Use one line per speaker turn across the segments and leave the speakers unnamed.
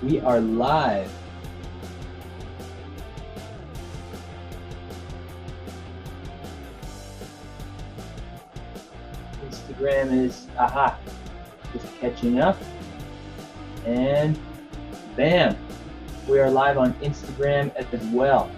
We are live. Instagram is, just catching up. And bam, we are live on Instagram as well.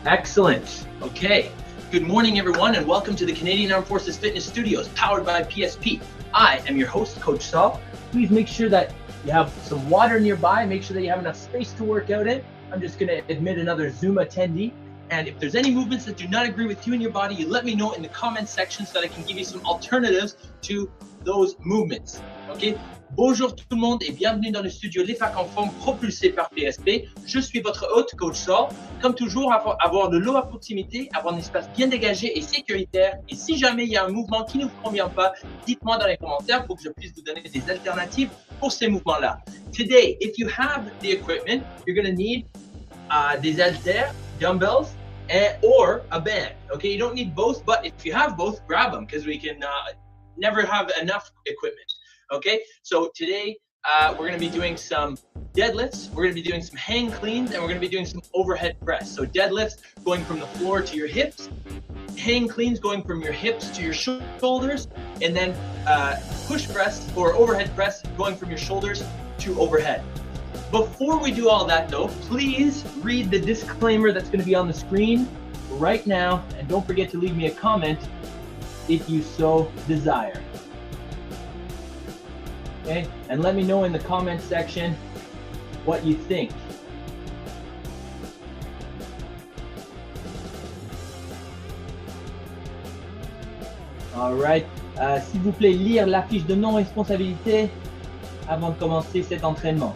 Excellent. Okay. Good morning, everyone, and welcome to the Canadian Armed Forces Fitness Studios, powered by PSP. I am your host, Coach Saul. Please make sure that you have some water nearby. Make sure that you have enough space to work out in. I'm just going to admit another Zoom attendee. And if there's any movements that do not agree with you and your body, you let me know in the comments section so that I can give you some alternatives to those movements. Okay? Bonjour tout le monde et bienvenue dans le studio Les Facs en forme propulsé par PSP. Je suis votre hôte, Coach Saul. Comme toujours, avoir de l'eau à proximité, avoir un espace bien dégagé et sécuritaire. Et si jamais il y a un mouvement qui ne vous convient pas, dites-moi dans les commentaires pour que je puisse vous donner des alternatives pour ces mouvements-là. Today, if you have the equipment, you're going to need des haltères, dumbbells, or a band. Okay, you don't need both, but if you have both, grab them because we can never have enough equipment. Okay, so today we're going to be doing some deadlifts, we're going to be doing some hang cleans, and we're going to be doing some overhead press. So deadlifts going from the floor to your hips, hang cleans going from your hips to your shoulders, and then push press or overhead press going from your shoulders to overhead. Before we do all that though, please read the disclaimer that's going to be on the screen right now, and don't forget to leave me a comment if you so desire. Okay, and let me know in the comment section what you think. All right, s'il vous plaît, lire la fiche de non-responsabilité avant de commencer cet entraînement.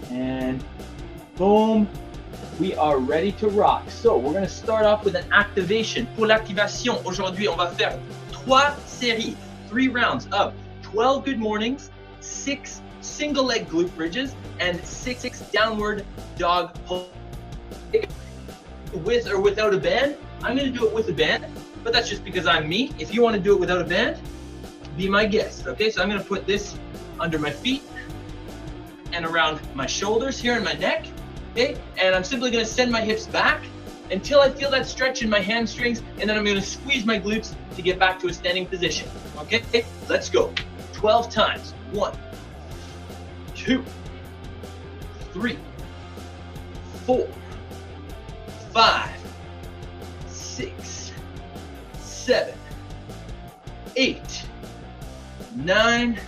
And boom, we are ready to rock. So we're going to start off with an activation. Pour l'activation, aujourd'hui, on va faire 3 séries, 3 rounds of 12 good mornings, 6 single leg glute bridges, and 6 downward dog pull. With or without a band. I'm going to do it with a band, but that's just because I'm me. If you want to do it without a band, be my guest. Okay, so I'm going to put this under my feet and around my shoulders here and my neck, okay? And I'm simply going to send my hips back until I feel that stretch in my hamstrings, and then I'm going to squeeze my glutes to get back to a standing position, okay? Let's go. 12 times. 1, 2, 3, 4, 5, 6, 7, 8, 9,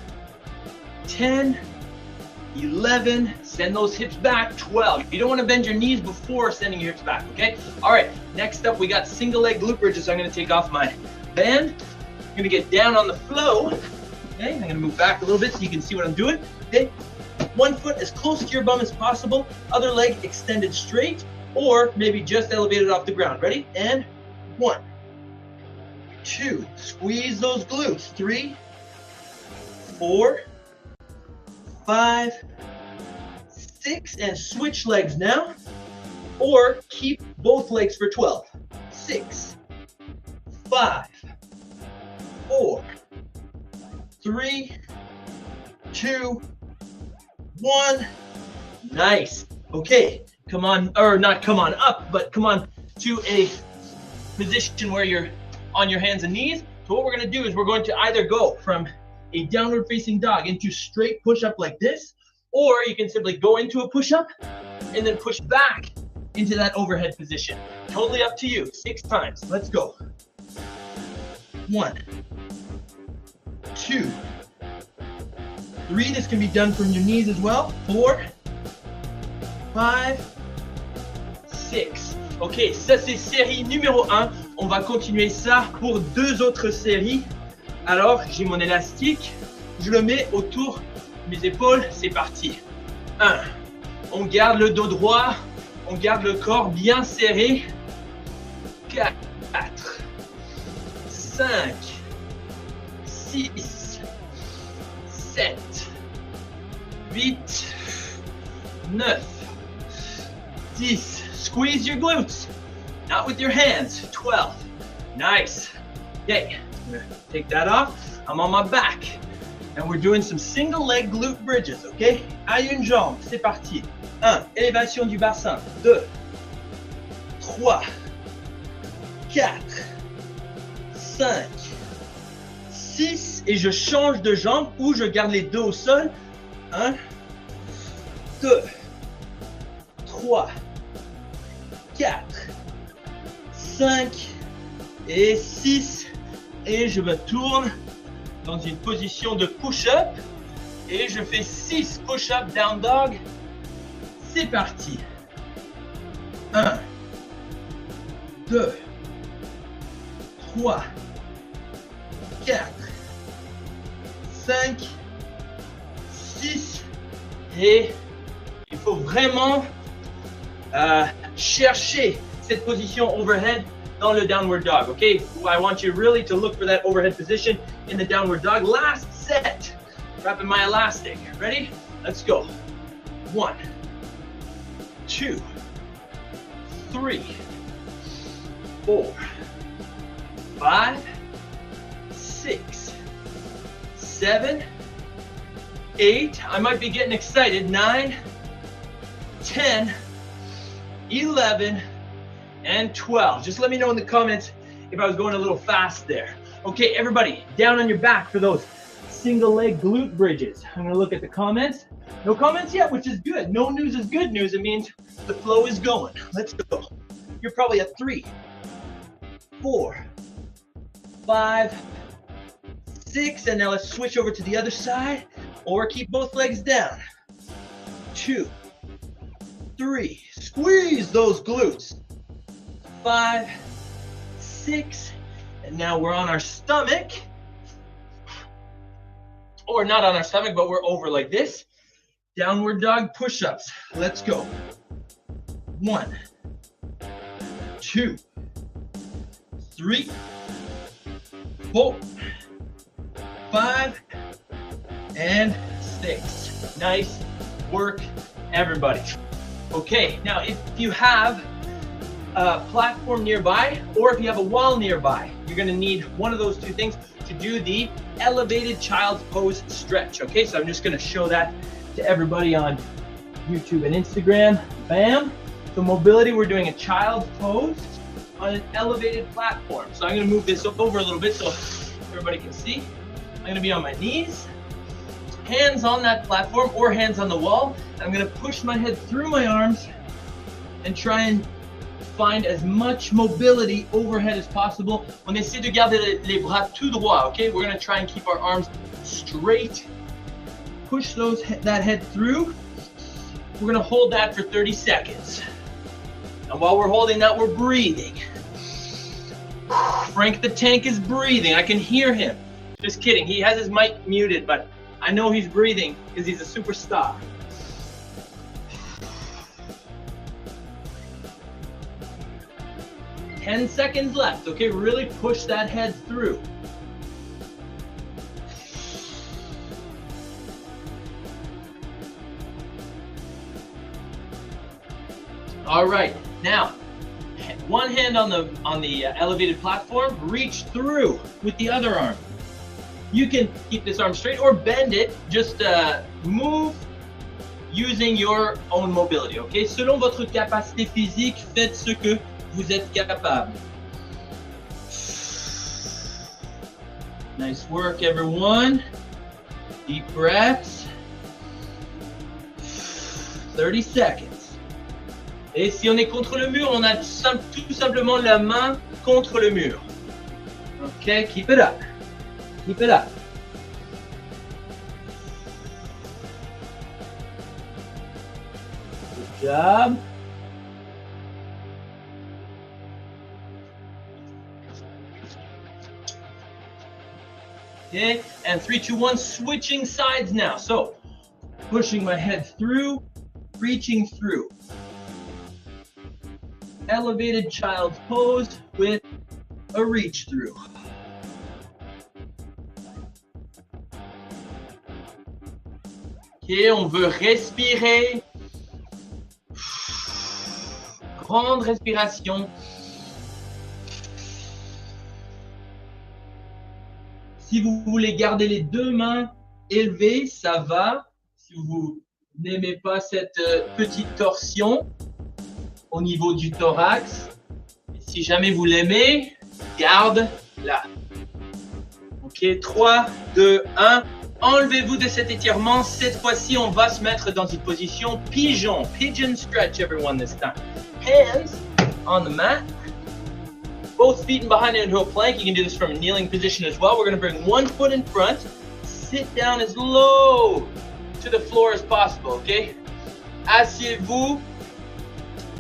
10, 11, send those hips back, 12. You don't want to bend your knees before sending your hips back, okay? All right, next up we got single leg glute bridges. So I'm going to take off my band. I'm going to get down on the flow, okay? I'm going to move back a little bit so you can see what I'm doing, okay? One foot as close to your bum as possible, other leg extended straight, or maybe just elevated off the ground. Ready? And 1, 2, squeeze those glutes, 3, 4, 5, 6, and switch legs now, or keep both legs for 12. 6, 5, 4, 3, 2, 1. Nice. Okay, come on, or not come on up, but come on to a position where you're on your hands and knees. So what we're going to do is we're going to either go from a downward facing dog into straight push-up like this, or you can simply go into a push-up and then push back into that overhead position. Totally up to you. 6 times. Let's go. 1, 2, 3. This can be done from your knees as well. 4, 5, 6. Ok, ça c'est série numéro 1. On va continuer ça pour 2 autres séries. Alors, j'ai mon élastique, je le mets autour de mes épaules, c'est parti. 1, on garde le dos droit, on garde le corps bien serré. 4, 5, 6, 7, 8, 9, 10. Squeeze your glutes, not with your hands. 12. Nice. Okay, I'm gonna take that off. I'm on my back. And we're doing some single leg glute bridges, okay? À une jambe, c'est parti. 1, élévation du bassin. 2, 3, 4, 5, 6. Et je change de jambe ou je garde les deux au sol. 1, 2, 3, 4, 5 et 6. Et je me tourne dans une position de push-up. Et je fais 6 push-up down dog. C'est parti. 1, 2, 3, 4, 5, 6. Et il faut vraiment chercher cette position overhead dans le downward dog, okay? I want you really to look for that overhead position in the downward dog. Last set. Wrapping my elastic. Ready? Let's go. 1, 2, 3, 4, 5, 6, 7, 8. I might be getting excited. 9, 10, 11, and 12. Just let me know in the comments if I was going a little fast there. Okay, everybody, down on your back for those single leg glute bridges. I'm gonna look at the comments. No comments yet, which is good. No news is good news. It means the flow is going. Let's go. You're probably at 3, 4, 5, 6, and now let's switch over to the other side, or keep both legs down. 2, 3, squeeze those glutes. 5, 6, and now we're on our stomach. Or not on our stomach, but we're over like this. Downward dog push-ups. Let's go. 1, 2, 3, 4, 5, and 6. Nice work, everybody. Okay, now if you have a platform nearby, or if you have a wall nearby, you're gonna need one of those two things to do the elevated child's pose stretch. Okay, so I'm just gonna show that to everybody on YouTube and Instagram. Bam. So mobility, we're doing a child's pose on an elevated platform. So I'm gonna move this over a little bit so everybody can see. I'm gonna be on my knees, hands on that platform or hands on the wall. I'm gonna push my head through my arms and try and find as much mobility overhead as possible. On essaie de garder les bras tout droit, okay? We're gonna try and keep our arms straight. Push that head through. We're gonna hold that for 30 seconds. And while we're holding that, we're breathing. Frank the Tank is breathing. I can hear him. Just kidding, he has his mic muted, but I know he's breathing because he's a superstar. Ten seconds left, okay? Really push that head through. All right, now, one hand on the elevated platform, reach through with the other arm. You can keep this arm straight or bend it, just move using your own mobility, okay? Selon votre capacité physique, faites ce que vous êtes capable. Nice work, everyone. Deep breaths. 30 seconds. Et si on est contre le mur, on a tout simplement la main contre le mur. Okay, keep it up. Keep it up. Good job. Okay, and 3, 2, 1, switching sides now. So, pushing my head through, reaching through. Elevated child's pose with a reach through. Okay, on veut respirer grande respiration. Si vous voulez garder les deux mains élevées, ça va. Si vous n'aimez pas cette petite torsion au niveau du thorax, et si jamais vous l'aimez, garde-la. Ok, 3, 2, 1. Enlevez-vous de cet étirement. Cette fois-ci, on va se mettre dans une position pigeon. Pigeon stretch, everyone, this time. Hands on the mat. Both feet behind into a plank. You can do this from a kneeling position as well. We're going to bring one foot in front. Sit down as low to the floor as possible, okay? Asseyez-vous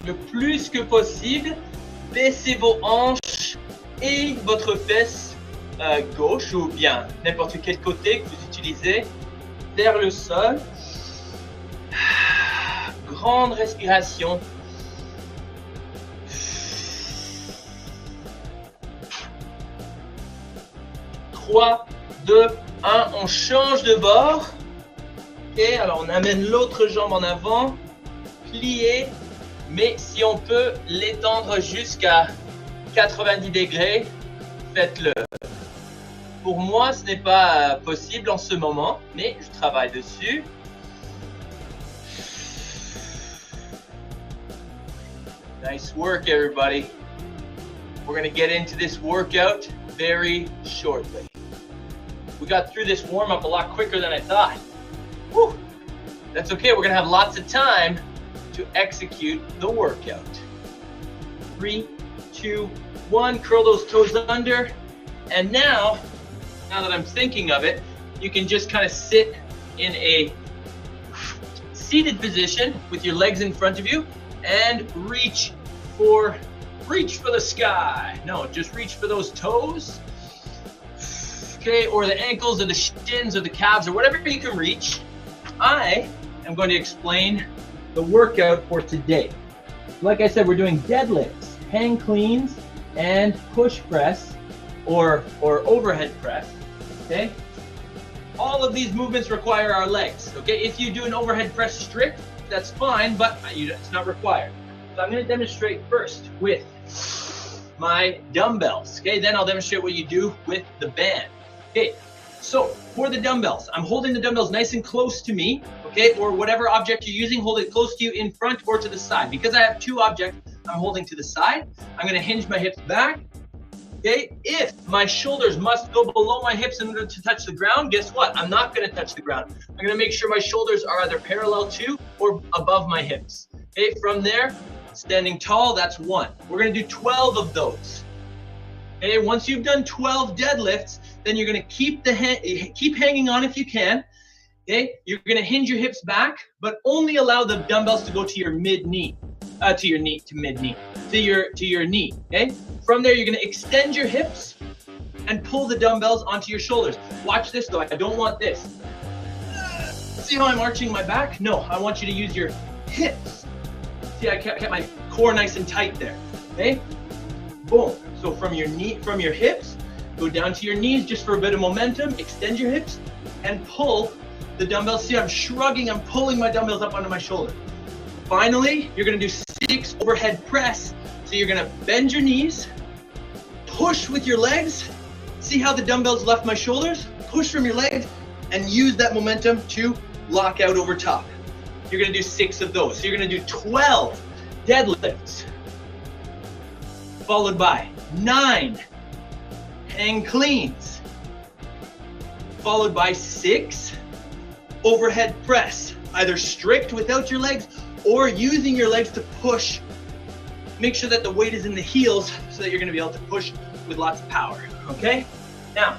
le plus que possible. Baissez vos hanches et votre fesse gauche ou bien n'importe quel côté que vous utilisez vers le sol. Grande respiration. Trois, 2, 1, on change de bord. Ok, alors on amène l'autre jambe en avant, plié, mais si on peut l'étendre jusqu'à 90 degrés, faites-le. Pour moi, ce n'est pas possible en ce moment, mais je travaille dessus. Nice work, everybody. We're going to get into this workout very shortly. We got through this warm-up a lot quicker than I thought. Whew. That's okay, we're going to have lots of time to execute the workout. 3, 2, 1, curl those toes under. And now that I'm thinking of it, you can just kind of sit in a seated position with your legs in front of you and reach for the sky. No, just reach for those toes. Okay, or the ankles or the shins or the calves or whatever you can reach. I am going to explain the workout for today. Like I said, we're doing deadlifts, hang cleans, and push press or overhead press. Okay, all of these movements require our legs. Okay, if you do an overhead press strict, that's fine, but it's not required. So I'm going to demonstrate first with my dumbbells. Okay, then I'll demonstrate what you do with the band. Okay, so for the dumbbells, I'm holding the dumbbells nice and close to me, okay, or whatever object you're using, hold it close to you in front or to the side. Because I have two objects, I'm holding to the side. I'm going to hinge my hips back. Okay, if my shoulders must go below my hips in order to touch the ground, guess what? I'm not going to touch the ground. I'm going to make sure my shoulders are either parallel to or above my hips. Okay, from there, standing tall, that's 1. We're going to do 12 of those. Okay, once you've done 12 deadlifts, then you're going to keep hanging on if you can. Okay, you're going to hinge your hips back, but only allow the dumbbells to go to your mid-knee, to your knee. Okay, from there you're going to extend your hips and pull the dumbbells onto your shoulders. Watch this though. I don't want this. See how I'm arching my back? No, I want you to use your hips. See, I kept my core nice and tight there. Okay, boom. So from your hips, go down to your knees just for a bit of momentum. Extend your hips and pull the dumbbells. See, I'm shrugging, I'm pulling my dumbbells up onto my shoulder. Finally, you're going to do 6 overhead press. So you're going to bend your knees, push with your legs. See how the dumbbells left my shoulders? Push from your legs and use that momentum to lock out over top. You're going to do 6 of those. So you're going to do 12 deadlifts, followed by 9 hang cleans, followed by 6 overhead press, either strict without your legs or using your legs to push. Make sure that the weight is in the heels so that you're going to be able to push with lots of power. Okay, now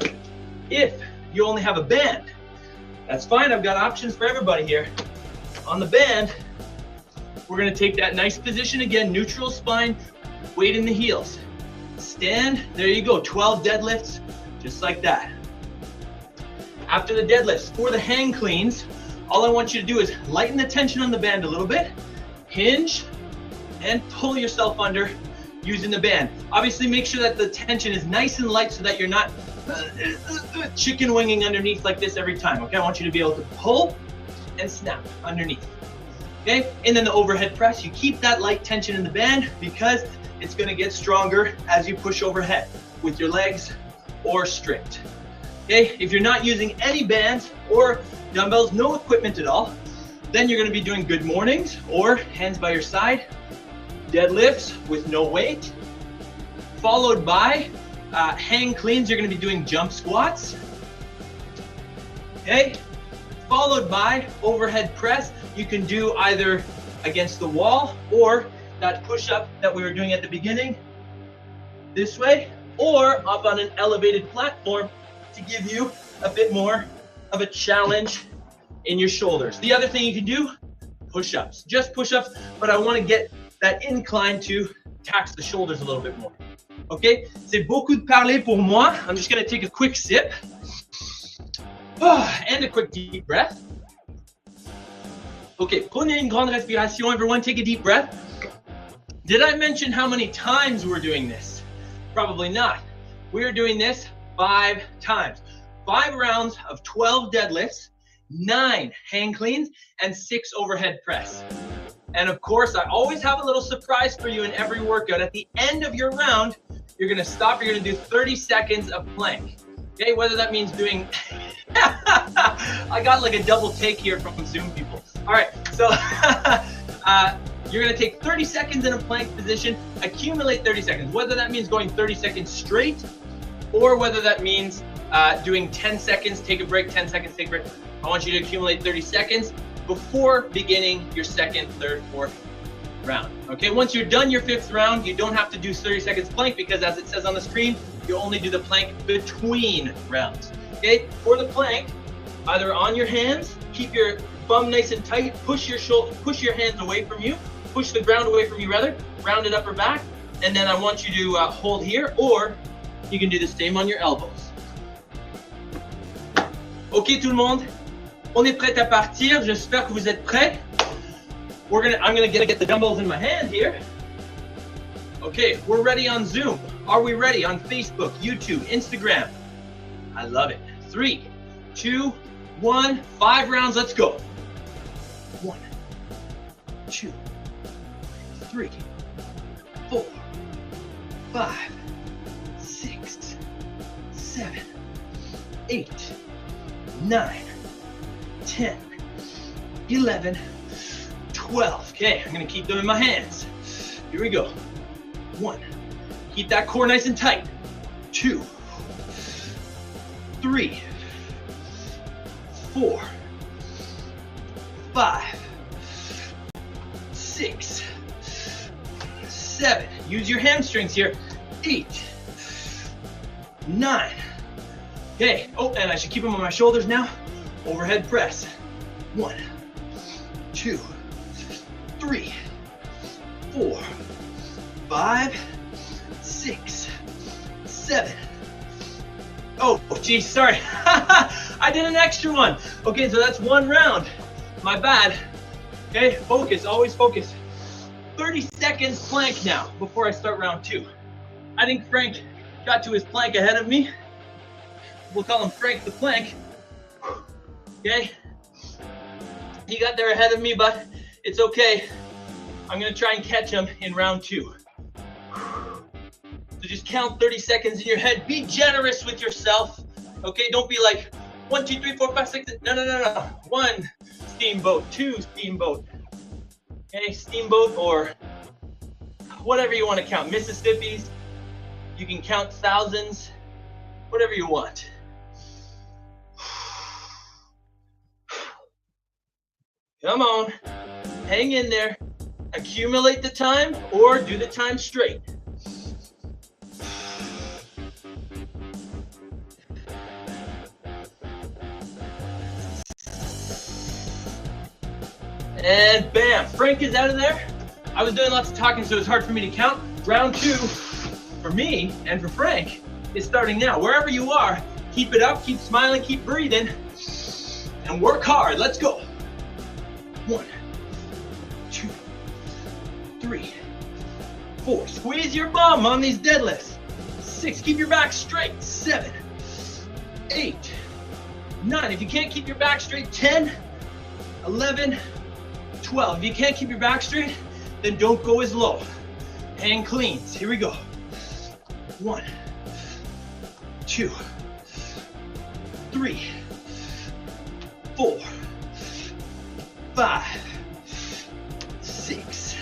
if you only have a band, that's fine. I've got options for everybody here. On the band, we're going to take that nice position again, neutral spine, weight in the heels. Stand, there you go, 12 deadlifts, just like that. After the deadlifts, for the hang cleans, all I want you to do is lighten the tension on the band a little bit, hinge, and pull yourself under using the band. Obviously, make sure that the tension is nice and light so that you're not chicken winging underneath like this every time, okay? I want you to be able to pull and snap underneath. Okay, and then the overhead press, you keep that light tension in the band because it's gonna get stronger as you push overhead with your legs or strict. Okay, if you're not using any bands or dumbbells, no equipment at all, then you're gonna be doing good mornings or hands by your side, deadlifts with no weight, followed by hang cleans. You're gonna be doing jump squats. Okay, followed by overhead press. You can do either against the wall or that push-up that we were doing at the beginning, this way, or up on an elevated platform to give you a bit more of a challenge in your shoulders. The other thing you can do, push-ups, just push-ups, but I want to get that incline to tax the shoulders a little bit more. Okay, c'est beaucoup de parler pour moi. I'm just going to take a quick sip and a quick deep breath. Okay, prenez une grande respiration. Everyone take a deep breath. Did I mention how many times we're doing this? Probably not. We're doing this 5 times. 5 rounds of 12 deadlifts, 9 hang cleans, and 6 overhead press. And of course, I always have a little surprise for you in every workout. At the end of your round, you're gonna stop, you're gonna do 30 seconds of plank. Okay, whether that means doing, I got like a double take here from Zoom people. All right, so you're gonna take 30 seconds in a plank position, accumulate 30 seconds, whether that means going 30 seconds straight, or whether that means doing 10 seconds, take a break, 10 seconds, take a break. I want you to accumulate 30 seconds before beginning your second, third, fourth round. Okay, once you're done your 5th round, you don't have to do 30 seconds plank because as it says on the screen, you only do the plank between rounds. Okay, for the plank, either on your hands, keep your bum nice and tight, push your hands away from you, push the ground away from you rather, round it upper back, and then I want you to hold here, or you can do the same on your elbows. Ok tout le monde, on est prêt à partir, j'espère que vous êtes prêts. I'm gonna get the dumbbells in my hand here. Okay, we're ready on Zoom. Are we ready on Facebook, YouTube, Instagram? I love it. 3, 2, 1, 5 rounds, let's go. 1, 2, 3, 4, 5, 6, 7, 8, 9, 10, 11, 12. Okay, I'm gonna keep them in my hands. Here we go. 1, keep that core nice and tight. 2, 3, 4, 5, 6, 7. Use your hamstrings here. 8, 9. Okay, oh, and I should keep them on my shoulders now. Overhead press. 1, 2, 3, 4, 5, 6, 7. Oh, geez, sorry. I did an extra one. Okay, so that's 1 round. My bad. Okay, focus, always focus. 30 seconds plank now before I start round 2. I think Frank got to his plank ahead of me. We'll call him Frank the Plank. Okay, he got there ahead of me, but it's okay. I'm gonna try and catch him in round 2. So just count 30 seconds in your head. Be generous with yourself. Okay, don't be like 1, 2, 3, 4, 5, 6. No. 1 steamboat, 2 steamboat. Okay, steamboat or whatever you want to count. Mississippi's. You can count thousands. Whatever you want. Come on, hang in there. Accumulate the time or do the time straight. And bam, Frank is out of there. I was doing lots of talking, so it's hard for me to count. Round 2 for me and for Frank is starting now. Wherever you are, keep it up, keep smiling, keep breathing, and work hard. Let's go. 1, 2, 3, 4. Squeeze your bum on these deadlifts. 6, keep your back straight. 7, 8, 9. If you can't keep your back straight, 10, 11, 12. If you can't keep your back straight, then don't go as low. Hang cleans. Here we go. 1, 2, 3, 4, 5, 6,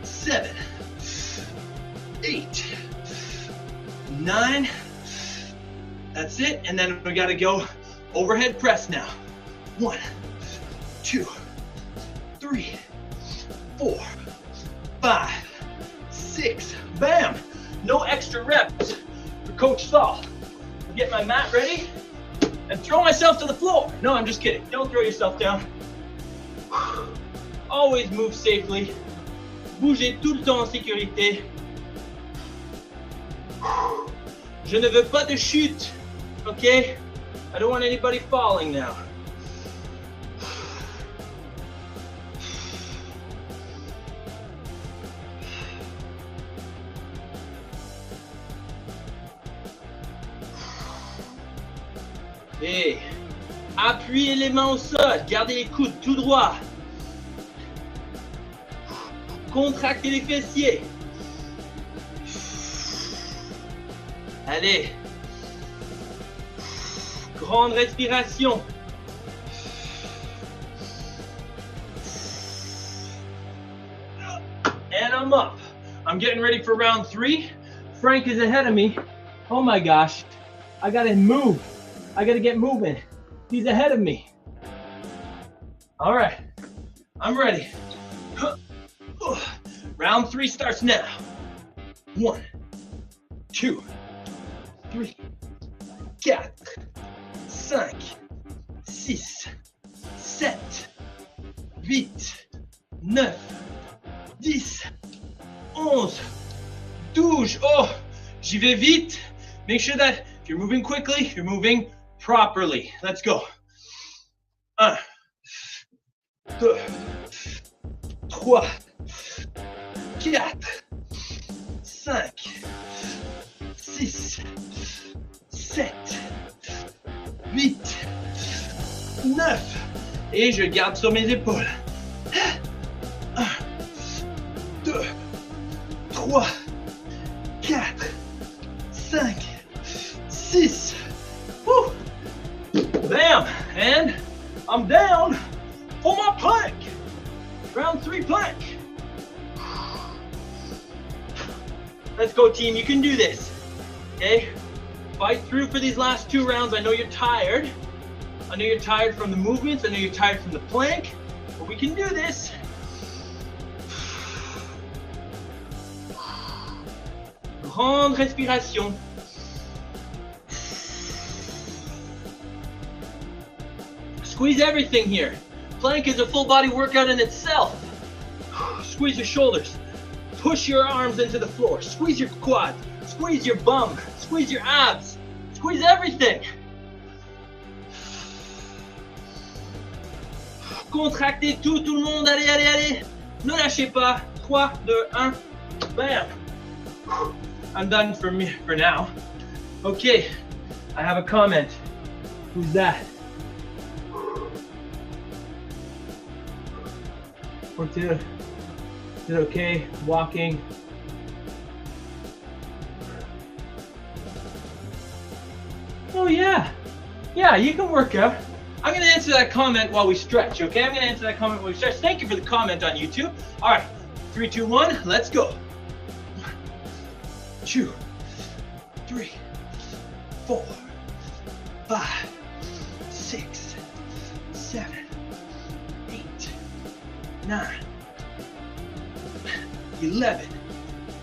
7, 8, 9. That's it. And then we got to go overhead press now. 1, 2, 3, 4, 5, 6. Bam. No extra reps for Coach Saul. Get my mat ready and throw myself to the floor. No, I'm just kidding. Don't throw yourself down. Always move safely. Bougez tout le temps en sécurité. Je ne veux pas de chute. Okay? I don't want anybody falling now. Et appuyez les mains au sol, gardez les coudes tout droit. Contractez les fessiers. Allez. Grande respiration. And I'm up. I'm getting ready for round 3. Frank is ahead of me. Oh my gosh. I gotta move. I gotta get moving. He's ahead of me. All right, I'm ready. Round 3 starts now. 1, 2, 3, 4, 5, 6, 7, 8, 9, 10, 11, 12. Oh, j'y vais vite. Make sure that if you're moving quickly, you're moving properly. Let's go. 1, 2, 3, 4, 5, 6, 7, 8, 9. Et je garde sur mes épaules. 1, 2, 3, 4, 5, 6. Woo. Bam! And I'm down for my plank. Round 3 plank. Let's go, team. You can do this. Okay? Fight through for these last 2 rounds. I know you're tired. I know you're tired from the movements. I know you're tired from the plank. But we can do this. Grande respiration. Squeeze everything here. Plank is a full body workout in itself. Squeeze your shoulders. Push your arms into the floor. Squeeze your quads. Squeeze your bum. Squeeze your abs. Squeeze everything. Contractez tout le monde. Allez, allez, allez. Ne lâchez pas. 3, 2, 1. Bam. I'm done for now. Okay. I have a comment. Who's that? Is it okay walking? Oh yeah, you can work out. I'm gonna answer that comment while we stretch, okay? I'm gonna answer that comment while we stretch. Thank you for the comment on YouTube. All right, 3, 2, 1, let's go. 1, 2, 3, 4, 5, 6, 7, 8, 9, 11,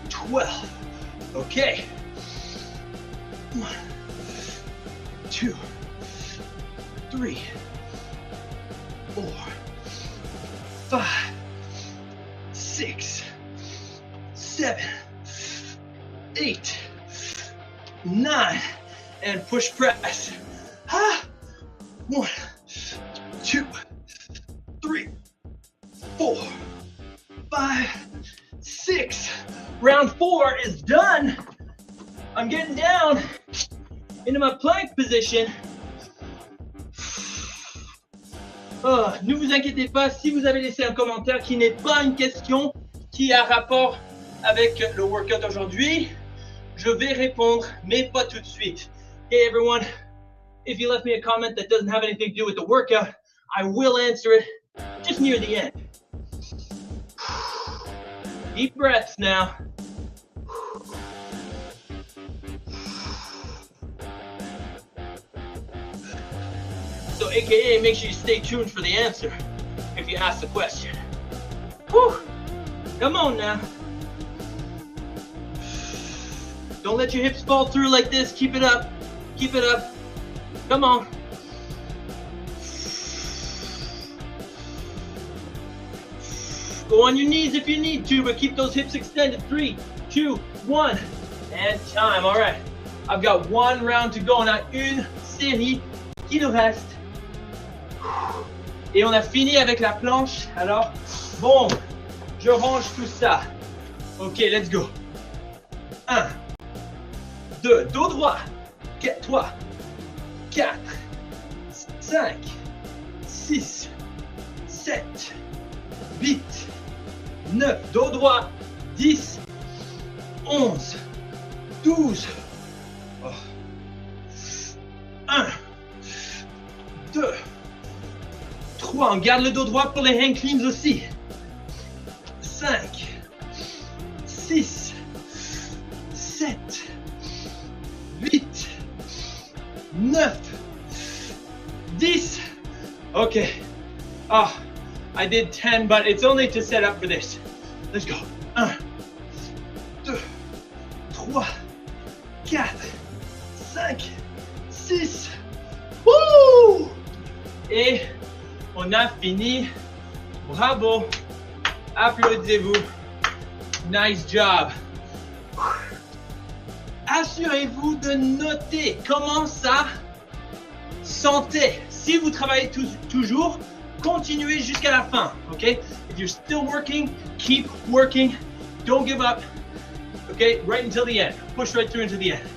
12. Okay. 1, 2, 3, 4, 5, 6, 7, 8, 9, and push press. 1, 2, 3, 4, 5, 6. Round 4 is done. I'm getting down into my plank position. Oh, ne vous inquiétez pas, si vous avez laissé un commentaire qui n'est pas une question qui a rapport avec le workout aujourd'hui, je vais répondre, mais pas tout de suite. Hey everyone, if you left me a comment that doesn't have anything to do with the workout, I will answer it just near the end. Deep breaths now. So AKA, make sure you stay tuned for the answer if you ask the question. Whew. Come on now. Don't let your hips fall through like this. Keep it up. Keep it up. Come on. Go on your knees if you need to, but keep those hips extended. 3, 2, 1, and time. All right. I've got one round to go. Now, une série qui nous reste. Et on a fini avec la planche. Alors, bon, je range tout ça. Ok, let's go. 1, 2, dos droit. 3, 4, 5, 6, 7, 8, 9, dos droit. 10, 11, 12. Oh. 1, 2, 3, on garde le dos droit pour les hang cleans aussi. 5, 6, 7, 8, 9, 10. Okay. Oh, I did 10, but it's only to set up for this. Let's go. 1, 2, 3, 4, 5, 6. Woo! Et on a fini. Bravo. Applaudissez-vous. Nice job. Assurez-vous de noter comment ça sentait. Si vous travaillez toujours, continuez jusqu'à la fin. Okay? If you're still working, keep working. Don't give up. Okay? Right until the end. Push right through until the end.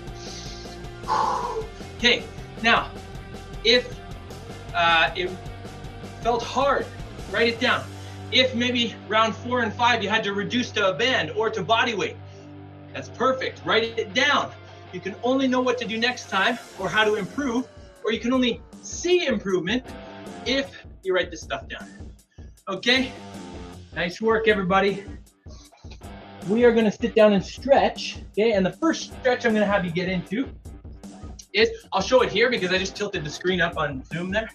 Okay. Now, if it felt hard, write it down. If maybe round 4 and 5 you had to reduce to a band or to body weight, that's perfect. Write it down. You can only know what to do next time or how to improve, or you can only see improvement if you write this stuff down. Okay? Nice work, everybody. We are going to sit down and stretch. Okay? And the first stretch I'm going to have you get into is, I'll show it here because I just tilted the screen up on Zoom there,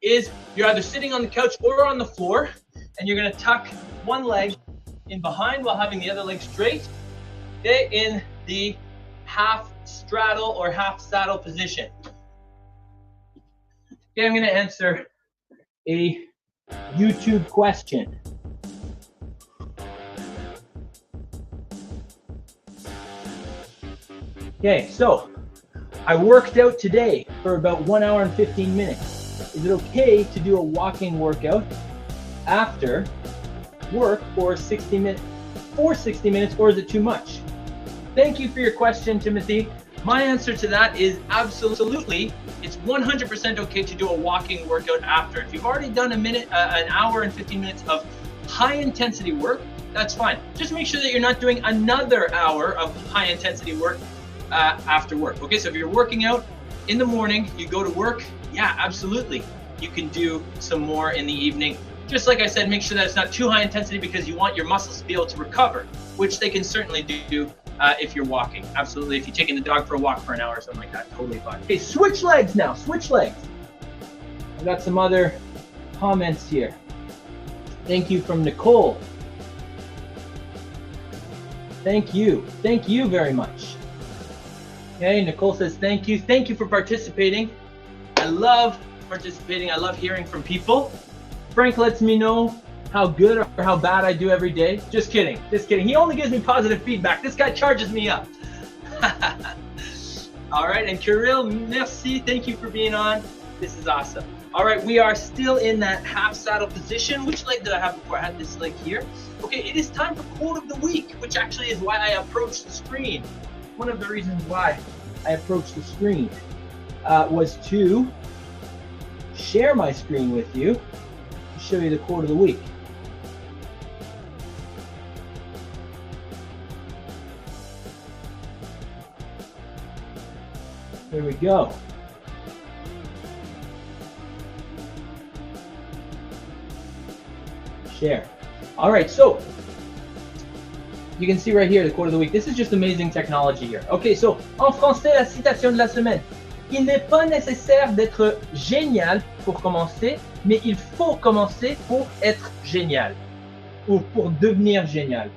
is you're either sitting on the couch or on the floor, and you're going to tuck one leg in behind while having the other leg straight, okay, in the half straddle or half saddle position. Okay, I'm going to answer a YouTube question. Okay, so I worked out today for about 1 hour and 15 minutes. Is it okay to do a walking workout after work for 60 minutes, or is it too much? Thank you for your question, Timothy. My answer to that is absolutely. It's 100% okay to do a walking workout after. If you've already done an hour and 15 minutes of high intensity work, that's fine. Just make sure that you're not doing another hour of high intensity work after work. Okay, so if you're working out in the morning, you go to work, yeah, absolutely. You can do some more in the evening. Just like I said, make sure that it's not too high intensity because you want your muscles to be able to recover, which they can certainly do if you're walking. Absolutely. If you're taking the dog for a walk for an hour or something like that, totally fine. Okay, switch legs now. Switch legs. I've got some other comments here. Thank you from Nicole. Thank you. Thank you very much. Okay, Nicole says thank you. Thank you for participating. I love participating. I love hearing from people. Frank lets me know how good or how bad I do every day. Just kidding. Just kidding. He only gives me positive feedback. This guy charges me up. All right, and Kirill, merci. Thank you for being on. This is awesome. All right, we are still in that half saddle position. Which leg did I have before? I had this leg here. Okay, it is time for quote of the week, which actually is why I approached the screen. One of the reasons why I approached the screen was to share my screen with you show you the quote of the week. Here we go. Share. All right, so you can see right here the quote of the week. This is just amazing technology here. Okay, so en français, la citation de la semaine. Il n'est pas nécessaire d'être génial pour commencer, mais il faut commencer pour être génial ou pour devenir génial.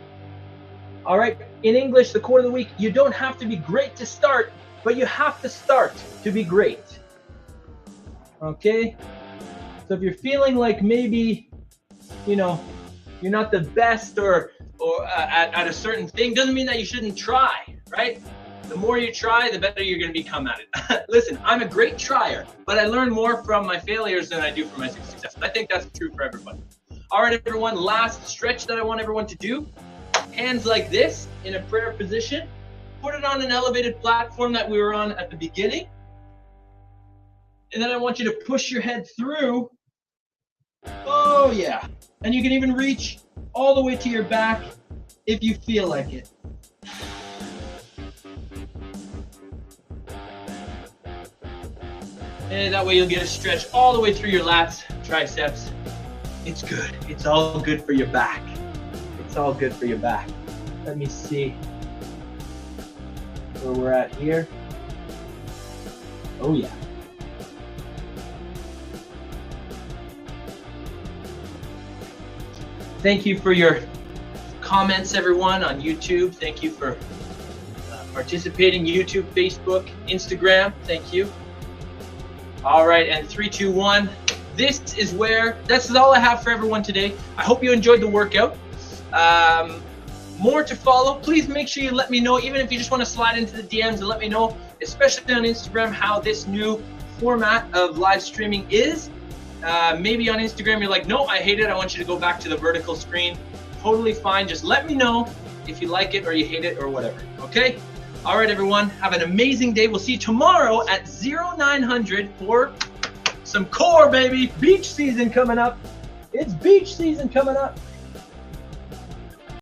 All right, in English, the quote of the week, you don't have to be great to start, but you have to start to be great. Okay? So if you're feeling like maybe, you know, you're not the best or at a certain thing, doesn't mean that you shouldn't try, right? The more you try, the better you're going to become at it. Listen, I'm a great trier, but I learn more from my failures than I do from my success. I think that's true for everybody. All right, everyone, last stretch that I want everyone to do. Hands like this in a prayer position. Put it on an elevated platform that we were on at the beginning. And then I want you to push your head through. Oh, yeah. And you can even reach all the way to your back if you feel like it. And that way you'll get a stretch all the way through your lats, triceps. It's good. It's all good for your back. It's all good for your back. Let me see where we're at here. Oh yeah. Thank you for your comments, everyone, on YouTube. Thank you for participating. YouTube, Facebook, Instagram. Thank you. All right, and 3, 2, 1. This is all I have for everyone today. I hope you enjoyed the workout. More to follow. Please make sure you let me know, even if you just want to slide into the DMs and let me know, especially on Instagram, how this new format of live streaming is. Maybe on Instagram you're like, no, I hate it. I want you to go back to the vertical screen. Totally fine. Just let me know if you like it or you hate it or whatever. Okay? All right, everyone. Have an amazing day. We'll see you tomorrow at 0900 for some core, baby. Beach season coming up. It's beach season coming up.